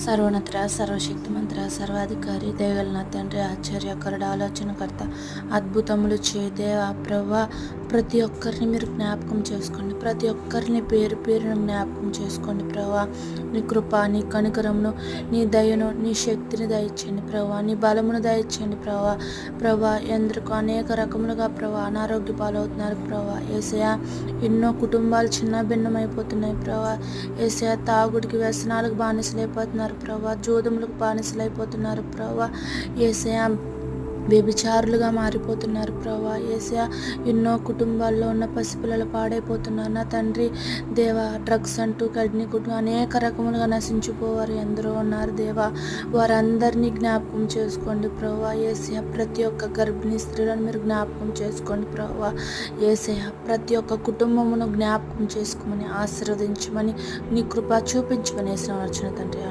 సర్వోన్నత సర్వశక్తిమంతుడ సర్వాధికారి దయగల తండ్రి ఆశ్చర్యకరుడు ఆలోచనకర్త అద్భుతములు చే దేవా ప్రభువా ప్రతి ఒక్కరిని మీరు జ్ఞాపకం చేసుకోండి. ప్రతి ఒక్కరిని పేరు పేరును జ్ఞాపకం చేసుకోండి ప్రభువా. నీ కృప, నీ కనికరమును, నీ దయను, నీ శక్తిని దయచేయండి ప్రభువా. నీ బలమును దయచేయండి ప్రభువా. ప్రభువా ఎందరికో అనేక రకములుగా ప్రభువా అనారోగ్య పాలవుతున్నారు ప్రభువా. యేసయ్యా ఎన్నో కుటుంబాలు చిన్న భిన్నమైపోతున్నాయి ప్రభువా. యేసయ్యా తాగుడికి వ్యసనాలకు బానిసలైపోతున్నారు ప్రభువా. జూదములకు బానిసలైపోతున్నారు ప్రభువా. యేసయ్యా వ్యభిచారులుగా మారిపోతున్నారు ప్రభువా. యేసయ్యా ఎన్నో కుటుంబాల్లో ఉన్న పసిపిల్లలు పాడైపోతున్నారు నా తండ్రి. దేవా డ్రగ్స్ అంటూ కడ్ని కుటుంబం అనేక రకములుగా నశించిపోవారు ఎందరో ఉన్నారు దేవా. వారందరినీ జ్ఞాపకం చేసుకోండి ప్రభువా. యేసయ్యా ప్రతి ఒక్క గర్భిణీ స్త్రీలను మీరు జ్ఞాపకం చేసుకోండి ప్రభువా. యేసయ్యా ప్రతి ఒక్క కుటుంబమును జ్ఞాపకం చేసుకోమని ఆశీర్వదించమని నీ కృప చూపించమని వేసిన తండ్రి.